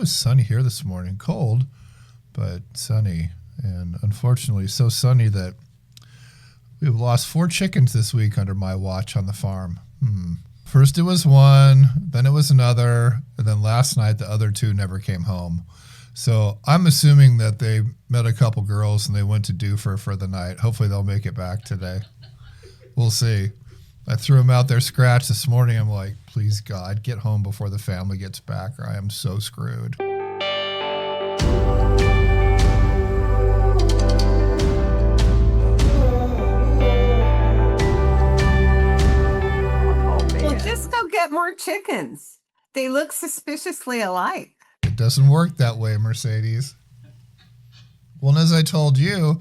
was sunny here this morning. Cold, but sunny. And unfortunately, so sunny that we've lost 4 chickens this week under my watch on the farm. First it was one, then it was another, and then last night the other 2 never came home. So I'm assuming that they met a couple girls and they went to Doofer for the night. Hopefully they'll make it back today. We'll see. I threw them out there scratched this morning. I'm like, please God, get home before the family gets back or I am so screwed. Well, just go get more chickens. They look suspiciously alike. It doesn't work that way, Mercedes. Well, and as I told you,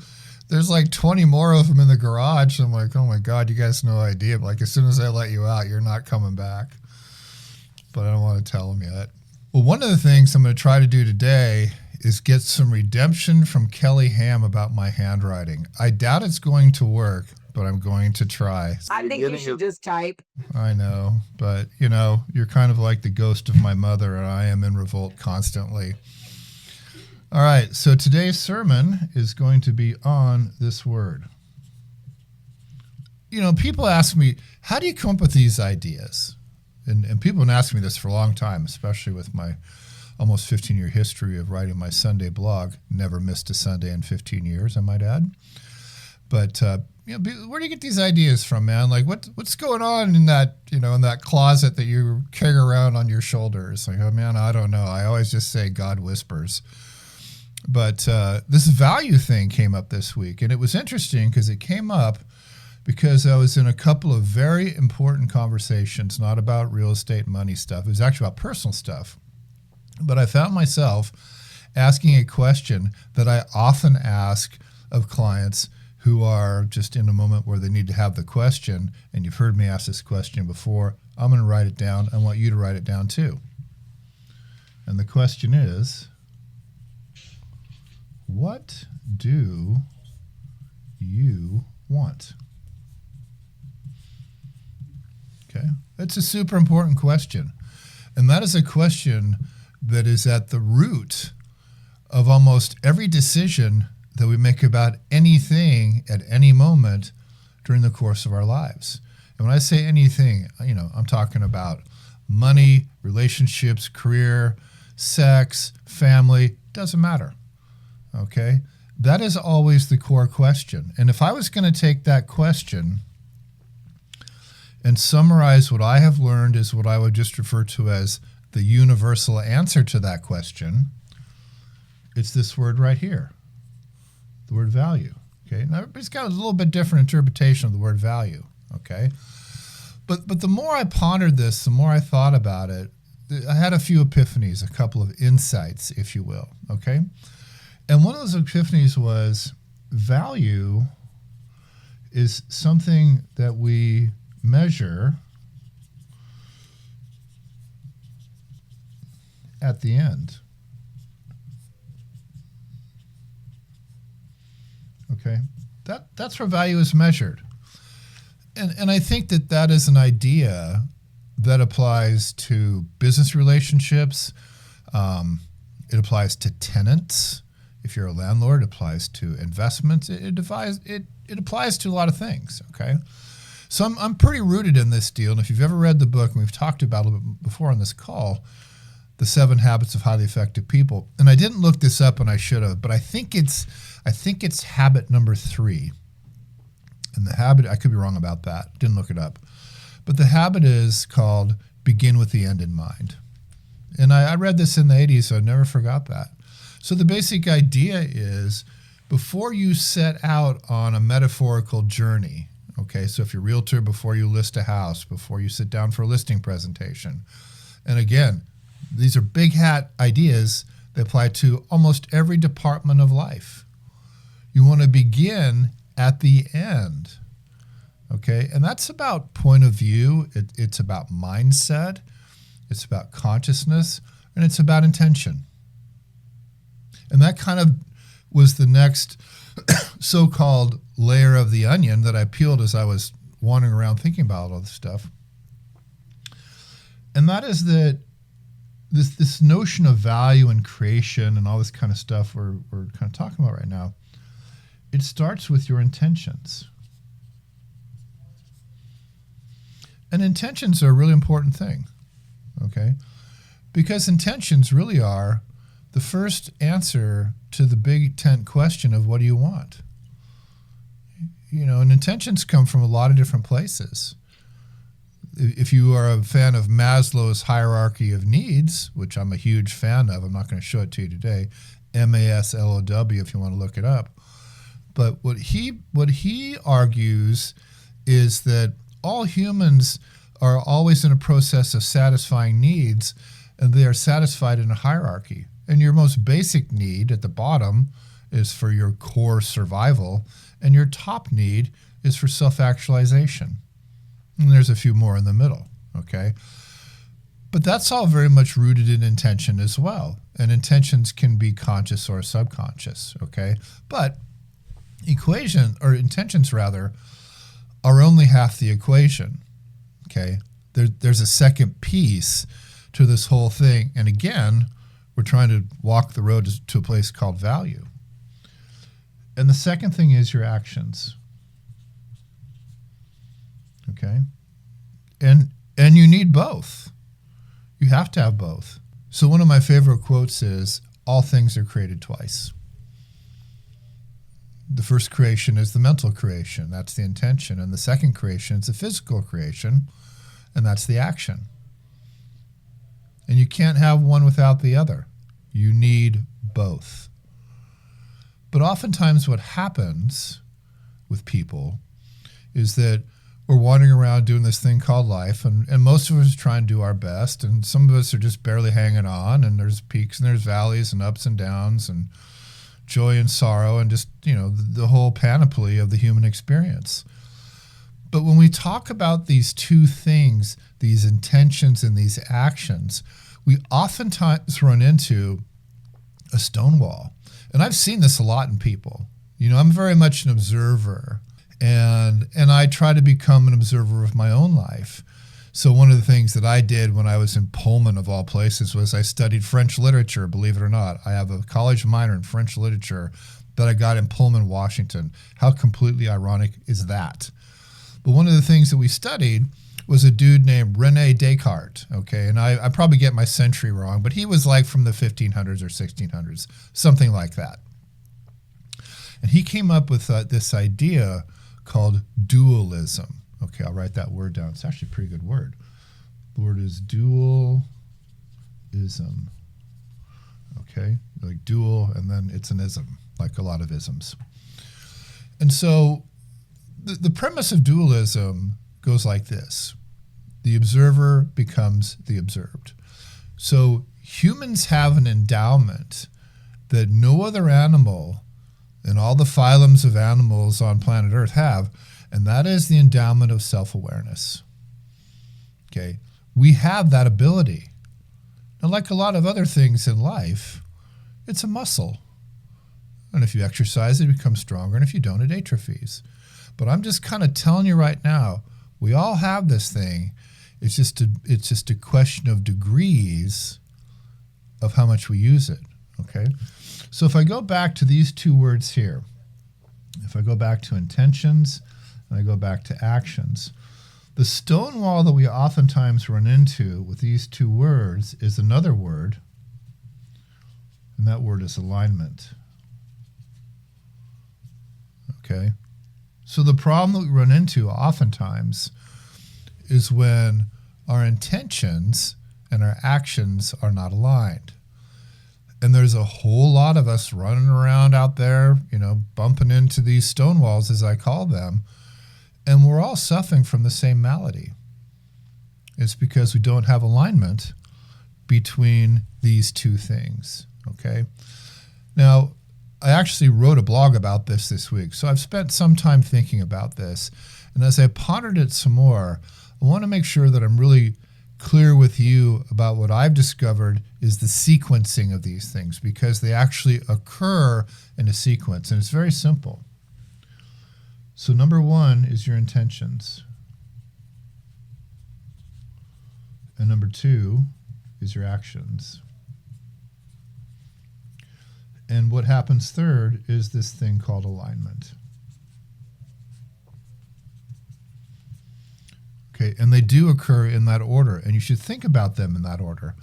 there's like 20 more of them in the garage. I'm like, oh my God, you guys no idea. Like, as soon as I let you out, you're not coming back. But I don't want to tell them yet. Well, one of the things I'm going to try to do today is get some redemption from Kelly Ham about my handwriting. I doubt it's going to work, but I'm going to try. I think you should just type. I know, but you know, you're kind of like the ghost of my mother, and I am in revolt constantly. All right, so today's sermon is going to be on this word. You know, people ask me, how do you come up with these ideas? And people have been asking me this for a long time, especially with my almost 15-year history of writing my Sunday blog. Never missed a Sunday in 15 years, I might add. But you know, where do you get these ideas from, man? Like, what's going on in that, you know, in that closet that you carry around on your shoulders? Like, oh man, I don't know. I always just say God whispers. But this value thing came up this week, and it was interesting because it came up because I was in a couple of very important conversations, not about real estate money stuff. It was actually about personal stuff. But I found myself asking a question that I often ask of clients who are just in a moment where they need to have the question. And you've heard me ask this question before. I'm going to write it down. I want you to write it down too. And the question is, what do you want? Okay, it's a super important question. And that is a question that is at the root of almost every decision that we make about anything at any moment during the course of our lives. And when I say anything, you know, I'm talking about money, relationships, career, sex, family, doesn't matter. Okay? That is always the core question. And if I was going to take that question and summarize what I have learned is what I would just refer to as the universal answer to that question, it's this word right here, the word value. Okay? Now everybody's got a little bit different interpretation of the word value. Okay? But the more I pondered this, the more I thought about it, I had a few epiphanies, a couple of insights, if you will. Okay? And one of those epiphanies was value is something that we measure at the end. Okay? That's where value is measured. And I think that is an idea that applies to business relationships. It applies to tenants. If you're a landlord, it applies to investments. It applies to a lot of things, okay? So I'm pretty rooted in this deal. And if you've ever read the book, and we've talked about it a little bit before on this call, The 7 Habits of Highly Effective People. And I didn't look this up, and I should have, but I think it's habit number 3. And the habit, I could be wrong about that. Didn't look it up. But the habit is called begin with the end in mind. And I read this in the 80s, so I never forgot that. So the basic idea is before you set out on a metaphorical journey, okay, so if you're a realtor, before you list a house, before you sit down for a listing presentation, and again, these are big hat ideas that apply to almost every department of life. You want to begin at the end, okay? And that's about point of view. It's about mindset. It's about consciousness. And it's about intention. And that kind of was the next so-called layer of the onion that I peeled as I was wandering around thinking about all this stuff. And that is that this notion of value and creation and all this kind of stuff we're kind of talking about right now, it starts with your intentions. And intentions are a really important thing, okay? Because intentions really are the first answer to the big tent question of what do you want? You know, and intentions come from a lot of different places. If you are a fan of Maslow's hierarchy of needs, which I'm a huge fan of, I'm not going to show it to you today, MASLOW if you want to look it up. But what he argues is that all humans are always in a process of satisfying needs, and they are satisfied in a hierarchy. And your most basic need at the bottom is for your core survival, and your top need is for self-actualization. And there's a few more in the middle, okay? But that's all very much rooted in intention as well. And intentions can be conscious or subconscious, okay? But intentions rather, are only half the equation, okay? There's a second piece to this whole thing. And again, we're trying to walk the road to a place called value. And the second thing is your actions. Okay? And you need both. You have to have both. So one of my favorite quotes is, all things are created twice. The first creation is the mental creation. That's the intention. And the second creation is the physical creation. And that's the action. And you can't have one without the other. You need both. But oftentimes what happens with people is that we're wandering around doing this thing called life, and most of us try and do our best, and some of us are just barely hanging on, and there's peaks and there's valleys and ups and downs and joy and sorrow and just, you know, the whole panoply of the human experience. But when we talk about these two things, these intentions and these actions, we oftentimes run into a stonewall. And I've seen this a lot in people. You know, I'm very much an observer, and I try to become an observer of my own life. So one of the things that I did when I was in Pullman, of all places, was I studied French literature, believe it or not. I have a college minor in French literature that I got in Pullman, Washington. How completely ironic is that? But one of the things that we studied was a dude named René Descartes, okay? And I probably get my century wrong, but he was like from the 1500s or 1600s, something like that. And he came up with this idea called dualism. Okay, I'll write that word down. It's actually a pretty good word. The word is dualism. Okay, like dual, and then it's an ism, like a lot of isms. And so the premise of dualism goes like this. The observer becomes the observed. So humans have an endowment that no other animal in all the phylums of animals on planet Earth have, and that is the endowment of self-awareness. Okay, we have that ability. And like a lot of other things in life, it's a muscle. And if you exercise it, it becomes stronger, and if you don't, it atrophies. But I'm just kind of telling you right now, we all have this thing. It's just a question of degrees of how much we use it, okay? So if I go back to these two words here, if I go back to intentions and I go back to actions, the stonewall that we oftentimes run into with these two words is another word, and that word is alignment, okay? So the problem that we run into oftentimes is when our intentions and our actions are not aligned. And there's a whole lot of us running around out there, you know, bumping into these stonewalls, as I call them, and we're all suffering from the same malady. It's because we don't have alignment between these two things, okay? Now, I actually wrote a blog about this week, so I've spent some time thinking about this. And as I pondered it some more, I want to make sure that I'm really clear with you about what I've discovered is the sequencing of these things, because they actually occur in a sequence, and it's very simple. So number one is your intentions. And number two is your actions. And what happens third is this thing called alignment. Okay, and they do occur in that order, and you should think about them in that order.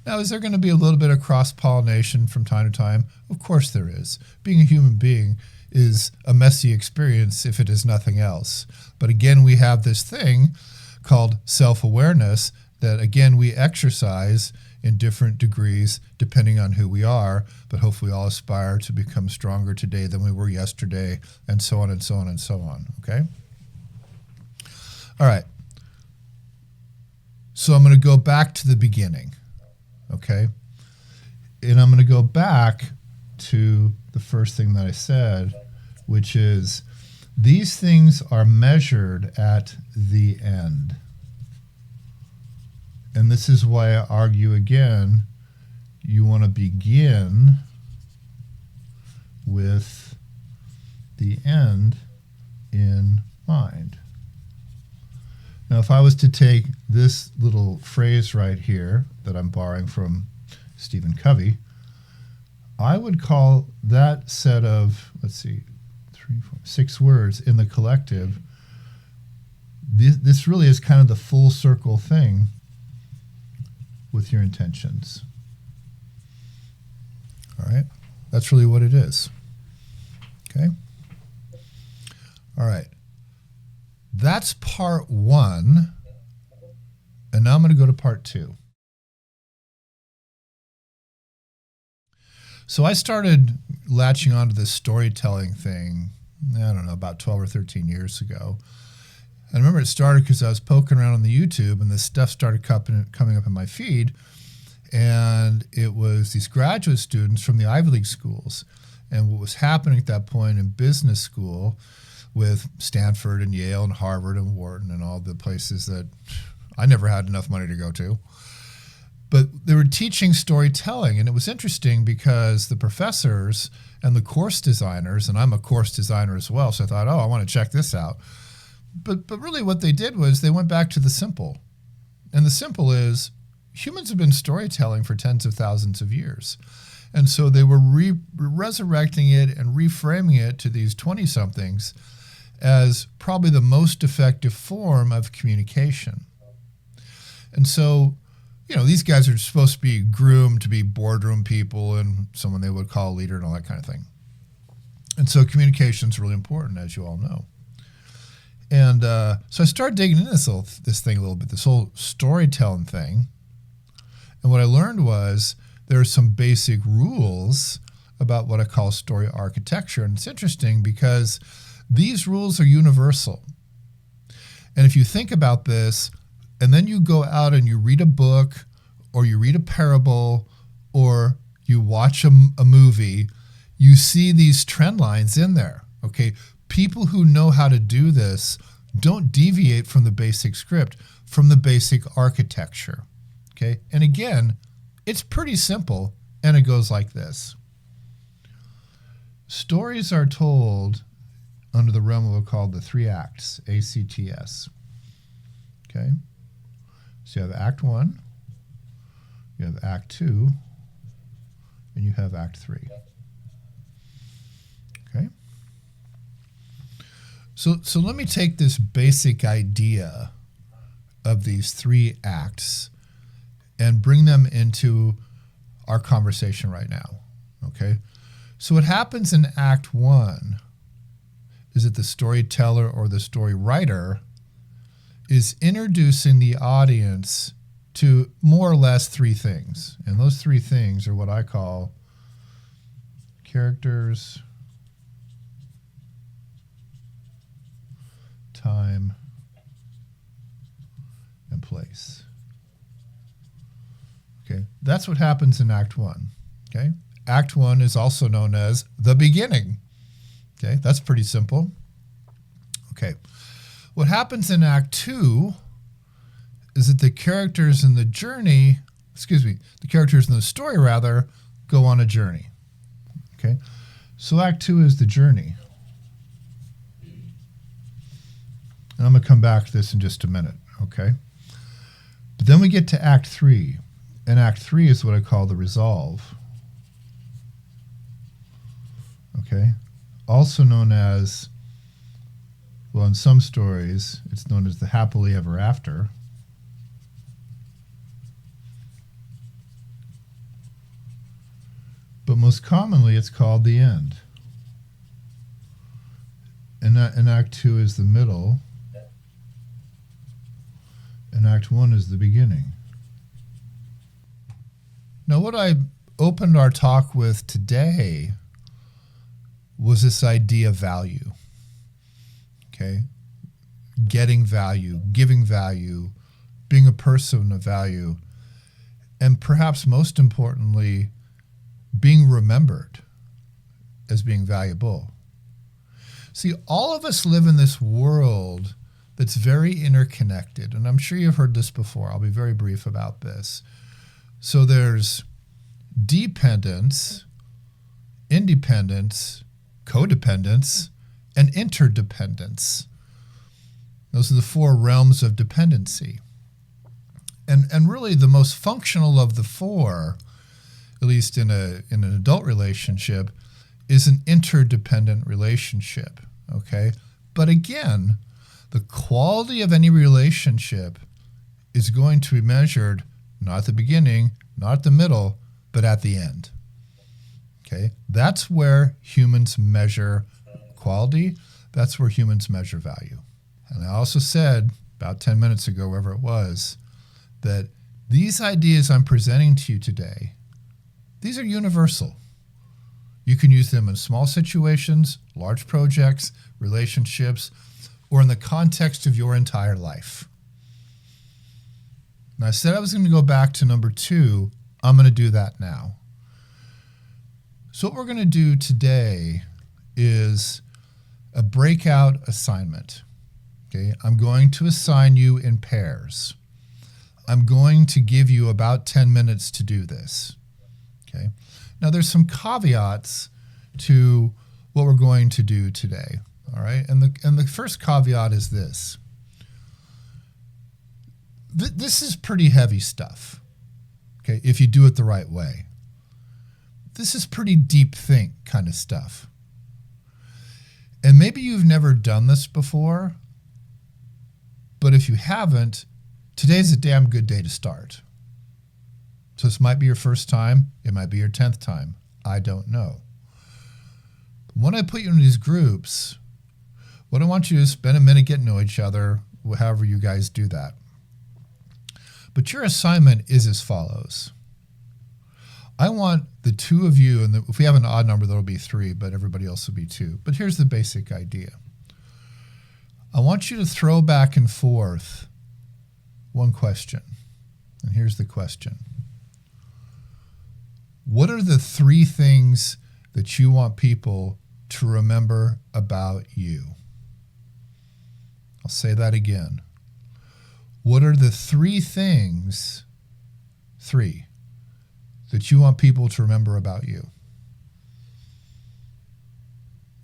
Now, is there going to be a little bit of cross-pollination from time to time? Of course there is. Being a human being is a messy experience if it is nothing else. But again, we have this thing called self-awareness that, again, we exercise in different degrees depending on who we are, but hopefully all aspire to become stronger today than we were yesterday, and so on and so on and so on, okay? All right. So I'm going to go back to the beginning, okay? And I'm going to go back to the first thing that I said, which is these things are measured at the end. And this is why I argue again, you want to begin with the end in mind. Now, if I was to take this little phrase right here that I'm borrowing from Stephen Covey, I would call that set of, let's see, 6 words in the collective, this really is kind of the full circle thing with your intentions. All right? That's really what it is. Okay? All right. That's part 1. And now I'm going to go to part 2. So I started latching onto this storytelling thing, I don't know, about 12 or 13 years ago. I remember it started because I was poking around on the YouTube and this stuff started coming up in my feed. And it was these graduate students from the Ivy League schools. And what was happening at that point in business school with Stanford and Yale and Harvard and Wharton and all the places that I never had enough money to go to. But they were teaching storytelling, and it was interesting because the professors and the course designers, and I'm a course designer as well, so I thought, oh, I want to check this out. But really what they did was they went back to the simple. And the simple is humans have been storytelling for tens of thousands of years. And so they were resurrecting it and reframing it to these 20-somethings as probably the most effective form of communication. And so, you know, these guys are supposed to be groomed to be boardroom people and someone they would call a leader and all that kind of thing. And so communication is really important, as you all know. And so I started digging into this thing a little bit, this whole storytelling thing. And what I learned was there are some basic rules about what I call story architecture. And it's interesting because these rules are universal. And if you think about this, and then you go out and you read a book, or you read a parable, or you watch a movie, you see these trend lines in there, okay? People who know how to do this don't deviate from the basic script, from the basic architecture, okay? And again, it's pretty simple, and it goes like this. Stories are told under the realm of what's called the 3 acts, ACTS, okay? So you have Act 1, you have Act 2, and you have Act 3. Okay? So let me take this basic idea of these 3 acts and bring them into our conversation right now. Okay? So what happens in Act 1 is that the storyteller or the story writer is introducing the audience to more or less 3 things. And those 3 things are what I call characters, time, and place. Okay, that's what happens in Act 1. Okay, Act 1 is also known as the beginning. Okay, that's pretty simple. Okay, what happens in Act 2 is that the characters in the journey, the characters in the story rather, go on a journey. Okay, so Act 2 is the journey. And I'm going to come back to this in just a minute, okay? But then we get to Act 3. And Act 3 is what I call the resolve. Okay? Also known as, well, in some stories, it's known as the happily ever after. But most commonly, it's called the end. And Act 2 is the middle. And Act 1 is the beginning. Now, what I opened our talk with today was this idea of value. Okay? Getting value, giving value, being a person of value, and perhaps most importantly, being remembered as being valuable. See, all of us live in this world that's very interconnected, and I'm sure you've heard this before. I'll be very brief about this. So there's dependence, independence, codependence, and interdependence. Those are the four realms of dependency. And really the most functional of the four, at least in an adult relationship, is an interdependent relationship, okay? But again, the quality of any relationship is going to be measured not at the beginning, not at the middle, but at the end, okay? That's where humans measure quality. That's where humans measure value. And I also said about 10 minutes ago, wherever it was, that these ideas I'm presenting to you today, these are universal. You can use them in small situations, large projects, relationships, or in the context of your entire life. Now, I said I was going to go back to number 2. I'm going to do that now. So what we're going to do today is a breakout assignment. Okay, I'm going to assign you in pairs. I'm going to give you about 10 minutes to do this. Okay. Now there's some caveats to what we're going to do today. All right. And the first caveat is this. This is pretty heavy stuff. Okay. If you do it the right way. This is pretty deep think kind of stuff. And maybe you've never done this before, but if you haven't, today's a damn good day to start. So this might be your first time. It might be your 10th time. I don't know. When I put you in these groups, what I want you to spend a minute getting to know each other, however you guys do that. But your assignment is as follows. I want the two of you, and if we have an odd number, that'll be 3, but everybody else will be 2. But here's the basic idea. I want you to throw back and forth one question. And here's the question. What are the 3 things that you want people to remember about you? I'll say that again. What are the 3 things, 3, that you want people to remember about you?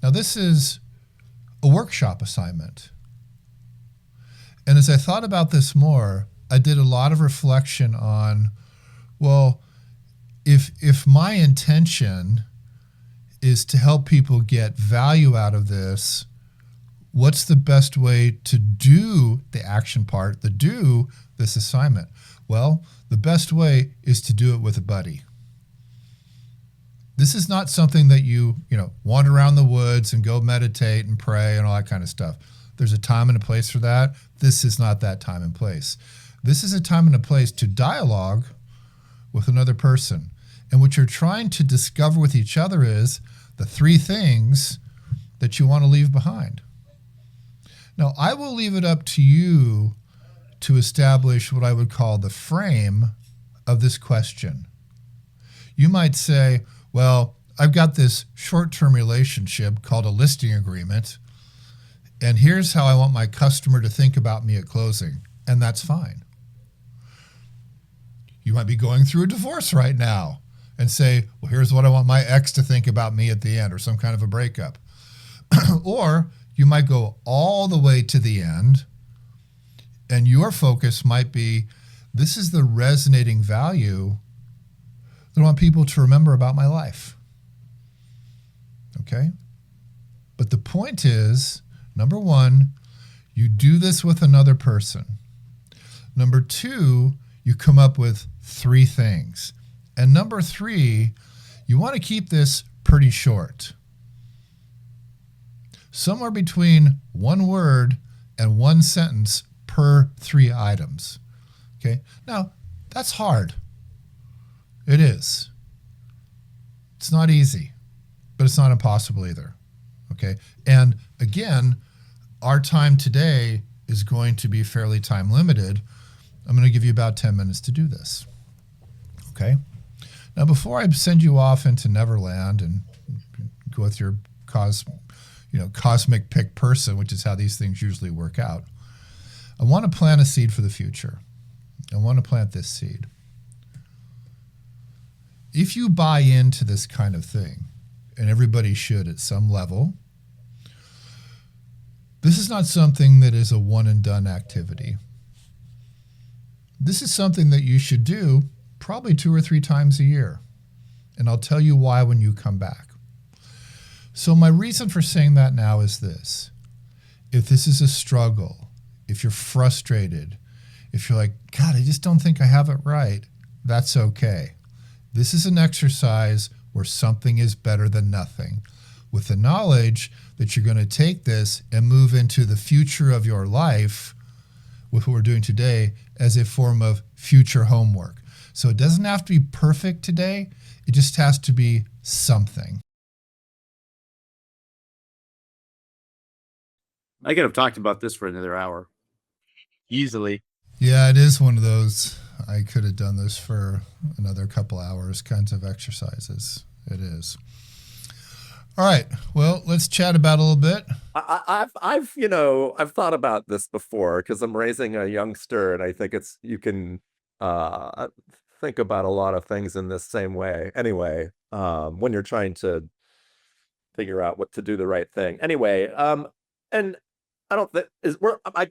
Now, this is a workshop assignment. And as I thought about this more, I did a lot of reflection on, well, if my intention is to help people get value out of this, what's the best way to do the action part, to do this assignment? Well, the best way is to do it with a buddy. This is not something that you wander around the woods and go meditate and pray and all that kind of stuff. There's a time and a place for that. This is not that time and place. This is a time and a place to dialogue with another person. And what you're trying to discover with each other is the 3 things that you want to leave behind. Now, I will leave it up to you to establish what I would call the frame of this question. You might say, well, I've got this short-term relationship called a listing agreement, and here's how I want my customer to think about me at closing, and that's fine. You might be going through a divorce right now and say, well, here's what I want my ex to think about me at the end, or some kind of a breakup. Or you might go all the way to the end, and your focus might be, This is the resonating value that I want people to remember about my life. Okay? But the point is, number one, you do this with another person. Number two, you come up with three things. And number three, you want to keep this pretty short. Somewhere between one word and one sentence per three items. Okay? Now, that's hard. It is. It's not easy, but it's not impossible either. Okay? And again, our time today is going to be fairly time limited. I'm going to give you about 10 minutes to do this. Okay? Now, before I send you off into Neverland and go with your cosmic pick person, which is how these things usually work out, I want to plant a seed for the future. I want to plant this seed. If you buy into this kind of thing, and everybody should at some level, this is not something that is a one and done activity. This is something that you should do probably 2 or 3 times a year. And I'll tell you why when you come back. So my reason for saying that now is this. If this is a struggle, if you're frustrated, if you're like, God, I just don't think I have it right, that's okay. This is an exercise where something is better than nothing, with the knowledge that you're going to take this and move into the future of your life with what we're doing today as a form of future homework. So it doesn't have to be perfect today. It just has to be something. I could have talked about this for another hour. Easily. Yeah, it is one of those, I could have done this for another couple hours kinds of exercises. It is. All right. Well, let's chat about it a little bit. I've thought about this before because I'm raising a youngster, and I think you can think about a lot of things in this same way. Anyway, when you're trying to figure out what to do the right thing. Anyway, and I don't think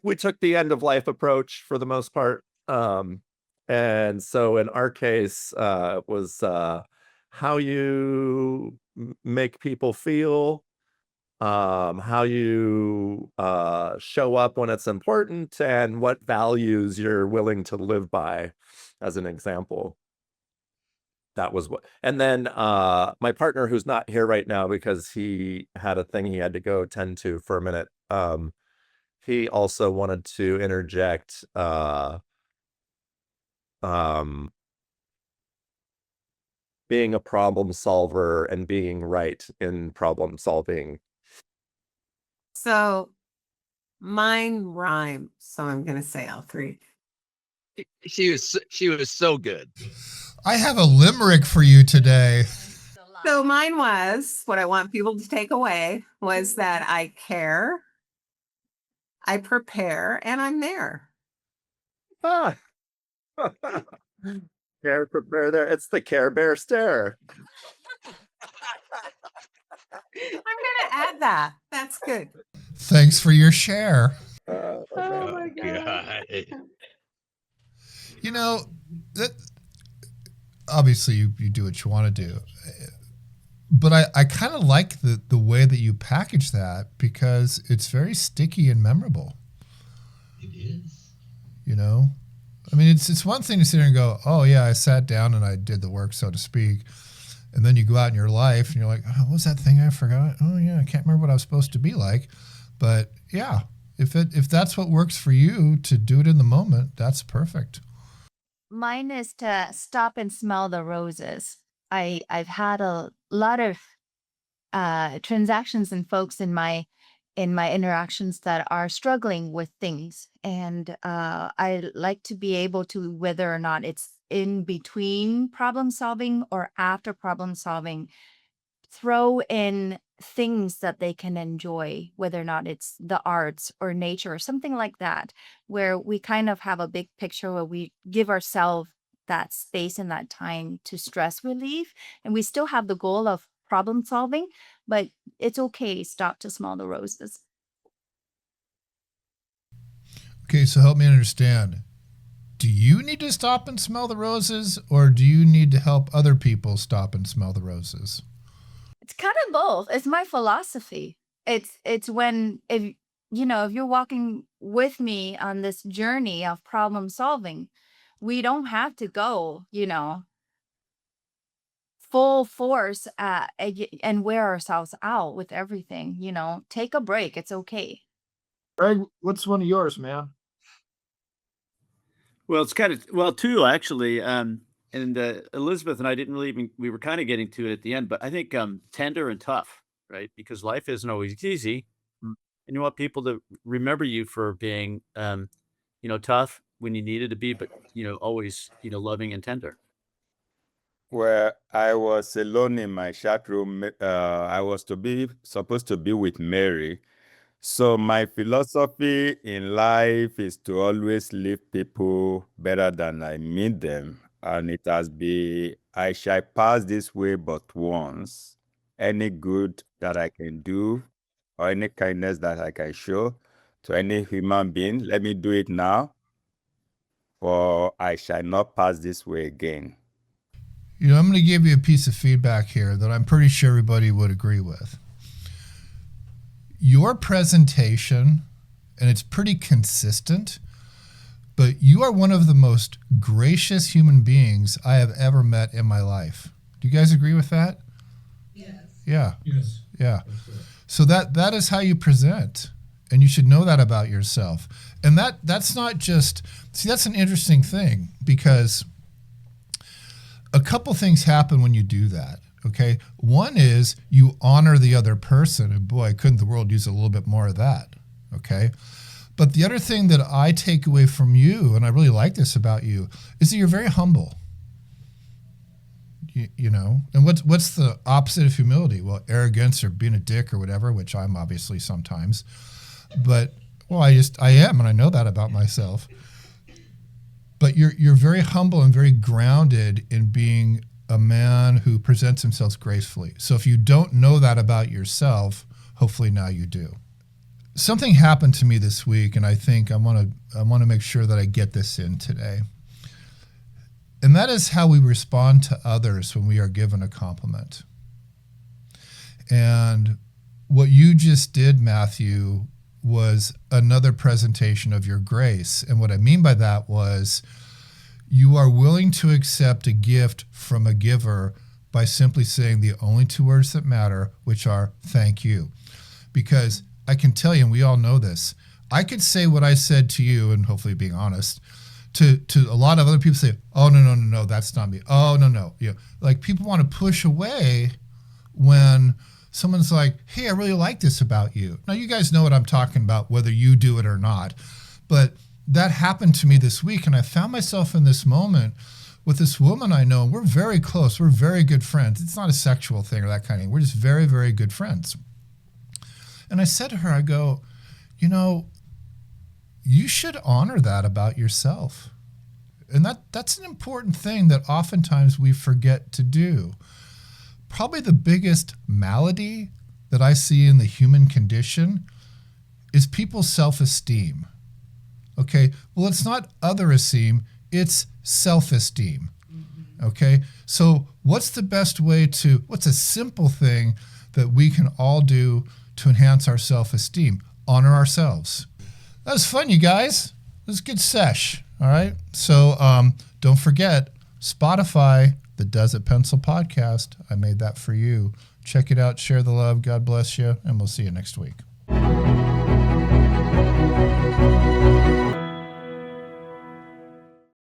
we took the end of life approach for the most part. And so in our case, it was how you make people feel, how you show up when it's important, and what values you're willing to live by, as an example. That was what. And then my partner, who's not here right now because he had a thing he had to go tend to for a minute, he also wanted to interject being a problem solver and being right in problem solving. So mine rhyme, so I'm going to say all three. She was so good. I have a limerick for you today. So mine was, what I want people to take away was that I care, I prepare, and I'm there. Ah. Care, prepare, there. It's the Care Bear stare. I'm going to add that. That's good. Thanks for your share. Oh my God. You know, obviously you do what you want to do. But I kind of like the way that you package that because it's very sticky and memorable. It is. You know? I mean, it's one thing to sit there and go, oh, yeah, I sat down and I did the work, so to speak. And then you go out in your life and you're like, oh, what was that thing I forgot? Oh, yeah, I can't remember what I was supposed to be like. But, yeah, if that's what works for you to do it in the moment, that's perfect. Mine is to stop and smell the roses. I've had a lot of transactions and folks in my interactions that are struggling with things, and I like to be able to, whether or not it's in between problem solving or after problem solving, throw in things that they can enjoy, whether or not it's the arts or nature or something like that, where we kind of have a big picture where we give ourselves that space and that time to stress relief. And we still have the goal of problem solving, but it's okay. Stop to smell the roses. Okay, so help me understand. do you need to stop and smell the roses, or do you need to help other people stop and smell the roses? It's kind of both. It's my philosophy. It's when if if you're walking with me on this journey of problem solving, we don't have to go, full force and wear ourselves out with everything, take a break. It's okay. Greg, what's one of yours, man? Well, it's kind of well, two actually. And Elizabeth and I didn't really even we were kind of getting to it at the end, but I think tender and tough, right? Because life isn't always easy, Mm. and you want people to remember you for being, tough when you needed to be, but always, loving and tender. Well, I was alone in my chat room. I was supposed to be with Mary. So my philosophy in life is to always leave people better than I meet them. And it has been, I shall pass this way but once. Any good that I can do or any kindness that I can show to any human being, let me do it now, for I shall not pass this way again. I'm going to give you a piece of feedback here that I'm pretty sure everybody would agree with. Your presentation, and it's pretty consistent, but you are one of the most gracious human beings I have ever met in my life. Do you guys agree with that? Yes. Yeah. Yes. Yeah. So that is how you present, and you should know that about yourself. And that's not just, that's an interesting thing, because a couple things happen when you do that. Okay. One is you honor the other person, and boy, couldn't the world use a little bit more of that. Okay. But the other thing that I take away from you, and I really like this about you, is that you're very humble. And what's the opposite of humility? Well, arrogance or being a dick or whatever, which I'm obviously sometimes. But I am, and I know that about myself. But you're very humble and very grounded in being a man who presents himself gracefully. So if you don't know that about yourself, hopefully now you do. Something happened to me this week, and I think I want to make sure that I get this in today. And that is how we respond to others when we are given a compliment. And what you just did, Matthew, was another presentation of your grace. And what I mean by that was you are willing to accept a gift from a giver by simply saying the only two words that matter, which are thank you. Because I can tell you, and we all know this, I could say what I said to you, and hopefully being honest, to a lot of other people say, oh, no, that's not me. Oh, no. Like people want to push away when someone's like, hey, I really like this about you. Now, you guys know what I'm talking about, whether you do it or not. But that happened to me this week, and I found myself in this moment with this woman I know. We're very close. We're very good friends. It's not a sexual thing or that kind of thing. We're just very, very good friends. And I said to her, I go, you should honor that about yourself. And that's an important thing that oftentimes we forget to do. Probably the biggest malady that I see in the human condition is people's self-esteem. Okay, well, it's not other esteem, it's self-esteem. Okay, so what's a simple thing that we can all do to enhance our self-esteem? Honor ourselves. That was fun, you guys. It was a good sesh. All right. So don't forget Spotify, the Does It Pencil podcast. I made that for you. Check it out. Share the love. God bless you. And we'll see you next week.